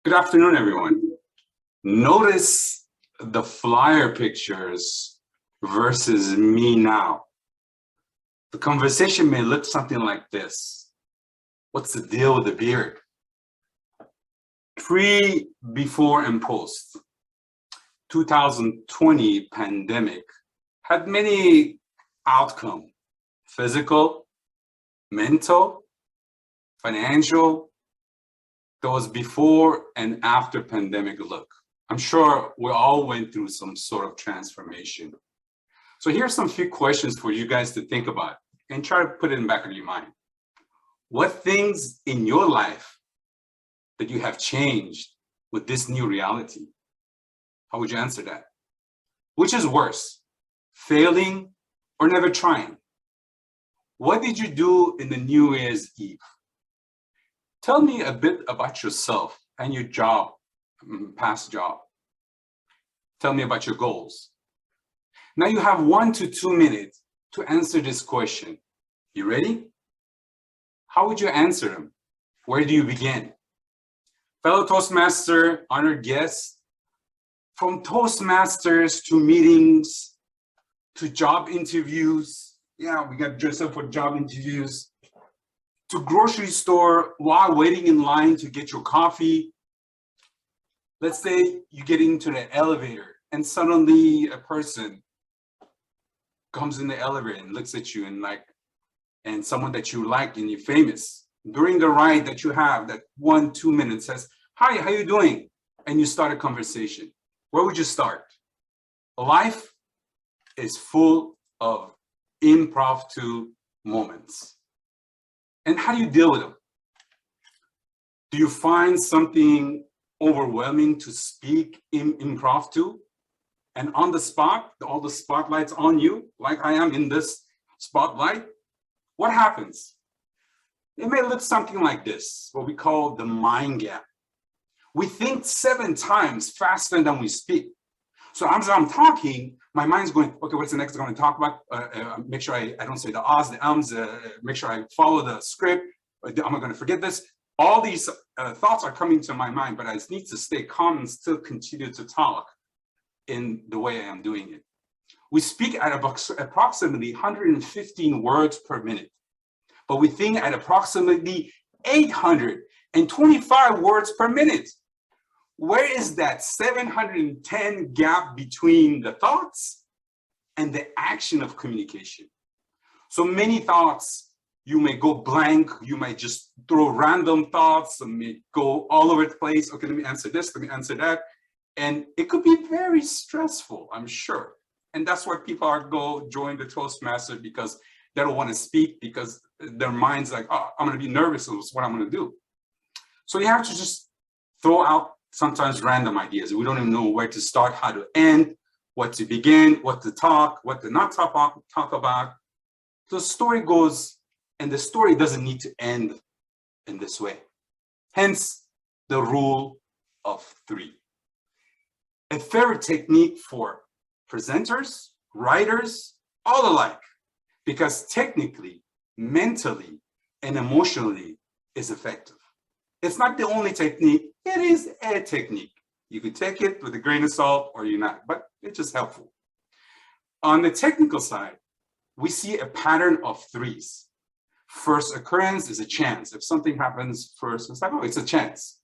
Good afternoon, everyone. Notice the flyer pictures versus me now. The conversation may look something like this. What's the deal with the beard? Pre, before, and post. 2020 pandemic had many outcomes: physical, mental, financial. There was before and after pandemic look. I'm sure we all went through some sort of transformation. So here's some few questions for you guys to think about and try to put it in the back of your mind. What things in your life that you have changed with this new reality? How would you answer that? Which is worse, failing or never trying? What did you do in the New Year's Eve? Tell me a bit about yourself and your job, past job. Tell me about your goals. Now you have 1 to 2 minutes to answer this question. You ready? How would you answer them? Where do you begin? Fellow Toastmaster, honored guests, from Toastmasters to meetings, to job interviews. Yeah, we got dressed up for job interviews. To grocery store while waiting in line to get your coffee. Let's say you get into the elevator and suddenly a person comes in the elevator and looks at you and someone that you like and you're famous. During the ride that you have, that 1-2 minutes, says, "Hi, how you doing?" And you start a conversation. Where would you start? Life is full of impromptu moments. And how do you deal with them? Do you find something overwhelming to speak impromptu and on the spot, all the spotlights on you, like I am in this spotlight? What happens? It may look something like this, what we call the mind gap. We think 7 times faster than we speak. So as I'm talking, my mind's going, okay, what's the next I'm going to talk about? Make sure I don't say the ahs, the ums, make sure I follow the script. Am I going to forget this? All these thoughts are coming to my mind, but I just need to stay calm and still continue to talk in the way I am doing it. We speak at approximately 115 words per minute, but we think at approximately 825 words per minute. Where is that 710 gap between the thoughts and the action of communication? So many thoughts, you may go blank, you might just throw random thoughts, and may go all over the place. Okay, let me answer this, let me answer that. And it could be very stressful, I'm sure. And that's why people go join the Toastmasters, because they don't want to speak, because their mind's like, oh, I'm going to be nervous, is what I'm going to do. So you have to just throw out sometimes random ideas. We don't even know where to start, how to end, what to begin, what to talk, what to not talk about. The story goes, and the story doesn't need to end in this way. Hence, the rule of 3. A favorite technique for presenters, writers, all alike, because technically, mentally, and emotionally is effective. It's not the only technique, it is a technique. You could take it with a grain of salt or you're not, but it's just helpful. On the technical side, we see a pattern of 3s. First occurrence is a chance. If something happens first, it's like, oh, it's a chance.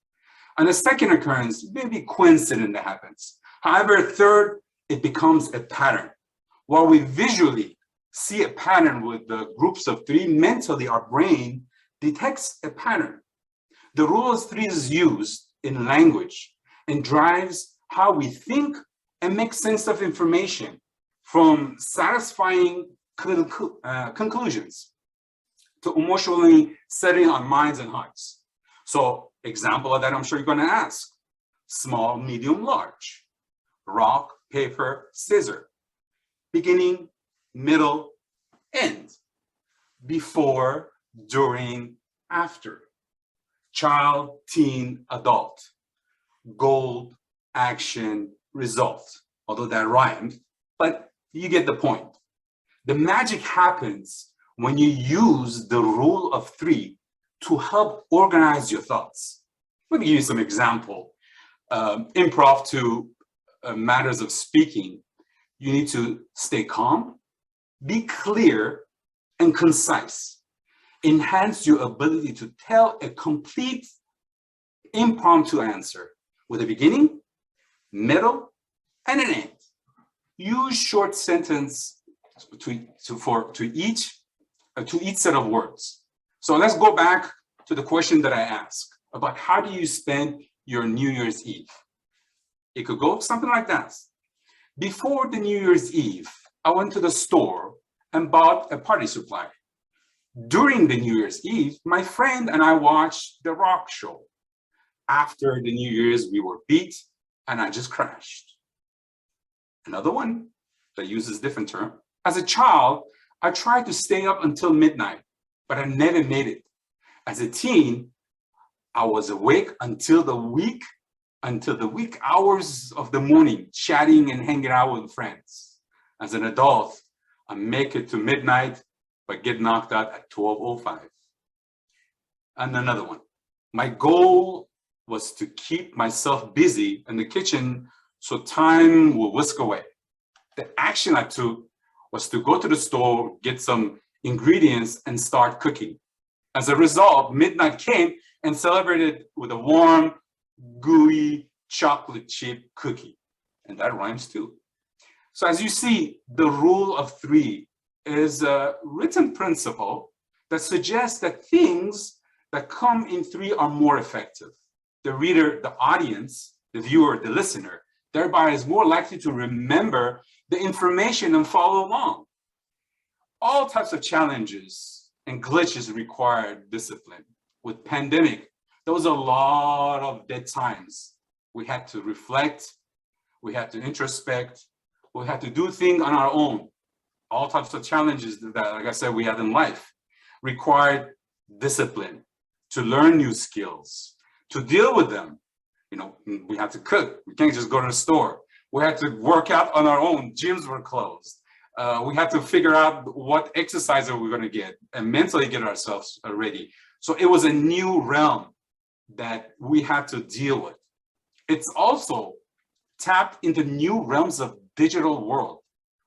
On the second occurrence, maybe coincidence that happens. However, third, it becomes a pattern. While we visually see a pattern with the groups of 3, mentally our brain detects a pattern. The rule of 3 is used in language and drives how we think and make sense of information, from satisfying conclusions to emotionally setting our minds and hearts. So example of that, I'm sure you're going to ask: small, medium, large, rock, paper, scissor, beginning, middle, end, before, during, after, child, teen, adult, goal, action, result. Although that rhymed, but you get the point. The magic happens when you use the rule of 3 to help organize your thoughts. Let me give you some example impromptu matters of speaking, you need to stay calm, be clear and concise. Enhance your ability to tell a complete impromptu answer with a beginning, middle, and an end. Use short sentence to each set of words. So let's go back to the question that I asked about how do you spend your New Year's Eve? It could go something like that. Before the New Year's Eve, I went to the store and bought a party supply. During the New Year's Eve, my friend and I watched the rock show. After the New Year's, we were beat and I just crashed. Another one that uses different term. As a child, I tried to stay up until midnight, but I never made it. As a teen, I was awake until the weak hours of the morning, chatting and hanging out with friends. As an adult, I make it to midnight, but get knocked out at 12:05. And another one. My goal was to keep myself busy in the kitchen so time will whisk away. The action I took was to go to the store, get some ingredients, and start cooking. As a result, midnight came and celebrated with a warm, gooey chocolate chip cookie. And that rhymes too. So as you see, the rule of three is a written principle that suggests that things that come in three are more effective. The reader, the audience, the viewer, the listener, thereby is more likely to remember the information and follow along. All types of challenges and glitches require discipline. With pandemic, there was a lot of dead times. We had to reflect, we had to introspect, we had to do things on our own. All types of challenges that, like I said, we had in life required discipline to learn new skills, to deal with them. You know, we had to cook. We can't just go to the store. We had to work out on our own. Gyms were closed. We had to figure out what exercise are we going to get and mentally get ourselves ready. So it was a new realm that we had to deal with. It's also tapped into new realms of digital world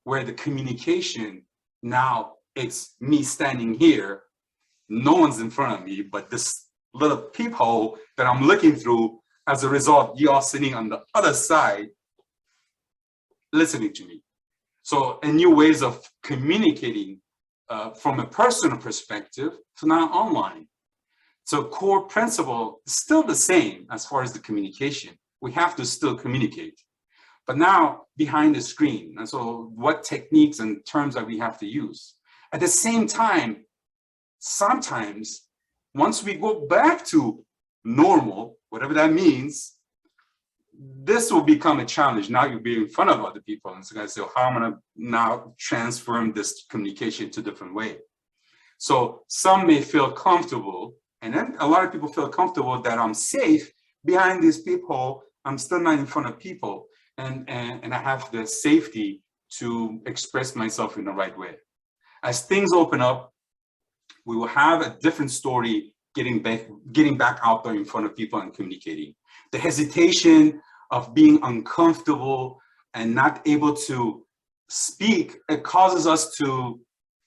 where the communication now, it's me standing here, no one's in front of me, but this little peephole that I'm looking through. As a result, you all sitting on the other side, listening to me. So a new ways of communicating from a personal perspective to now online. So core principle is still the same as far as the communication. We have to still communicate, but now behind the screen. And so what techniques and terms that we have to use. At the same time, sometimes once we go back to normal, whatever that means, this will become a challenge. Now you'll be in front of other people and so guys say, how am I gonna now transform this communication to a different way? So some may feel comfortable, and then a lot of people feel comfortable that I'm safe behind this peephole. I'm still not in front of people, and I have the safety to express myself in the right way. As things open up, we will have a different story getting back out there in front of people and communicating. The hesitation of being uncomfortable and not able to speak, it causes us to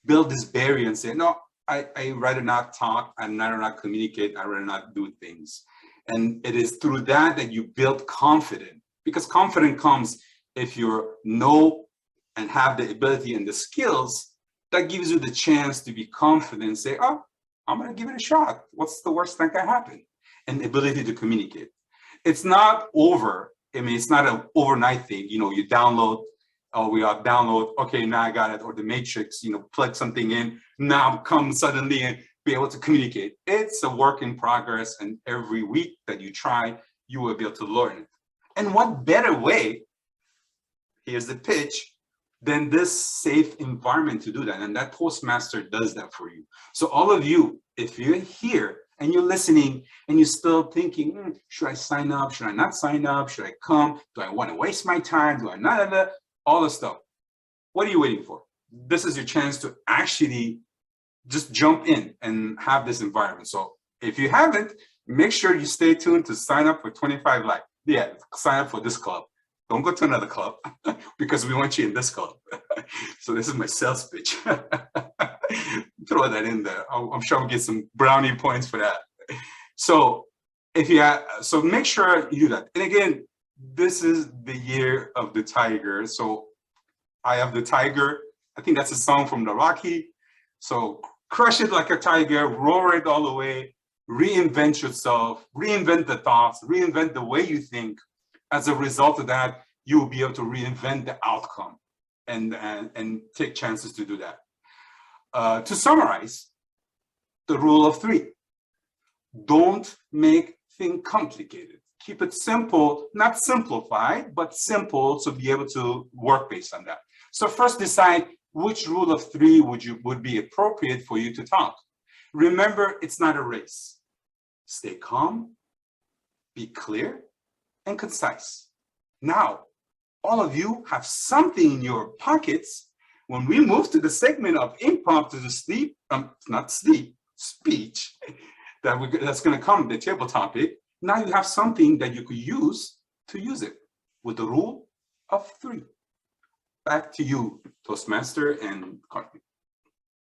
build this barrier and say, no, I rather not talk, I'd rather not communicate, I'd rather not do things. And it is through that that you build confidence, because confidence comes if you know and have the ability and the skills that gives you the chance to be confident and say, oh, I'm gonna give it a shot. What's the worst that can happen? And the ability to communicate. It's not over. I mean, it's not an overnight thing. You know, you download, okay, now I got it. Or the Matrix, you know, plug something in, now come suddenly and be able to communicate. It's a work in progress, and every week that you try, you will be able to learn it. And what better way, here's the pitch, than this safe environment to do that. And that Toastmaster does that for you. So all of you, if you're here and you're listening and you're still thinking, should I sign up? Should I not sign up? Should I come? Do I want to waste my time? Do I not? All the stuff. What are you waiting for? This is your chance to actually just jump in and have this environment. So if you haven't, make sure you stay tuned to sign up for 25 Live. Yeah, sign up for this club. Don't go to another club because we want you in this club. So this is my sales pitch. Throw that in there. I'm sure I'll get some brownie points for that. So so make sure you do that. And again, this is the year of the tiger. So I have the tiger. I think that's a song from the Rocky. So crush it like a tiger, roar it all the way, reinvent yourself, reinvent the thoughts, reinvent the way you think. As a result of that, you will be able to reinvent the outcome and take chances to do that. To summarize, the rule of 3. Don't make things complicated. Keep it simple, not simplified, but simple to be able to work based on that. So first decide which rule of 3 would be appropriate for you to talk. Remember, it's not a race. Stay calm, be clear, and concise. Now, all of you have something in your pockets. When we move to the segment of impromptu speech, that's going to come, the table topic. Now you have something that you could use to use it with the rule of 3. Back to you, Toastmaster and Cartman.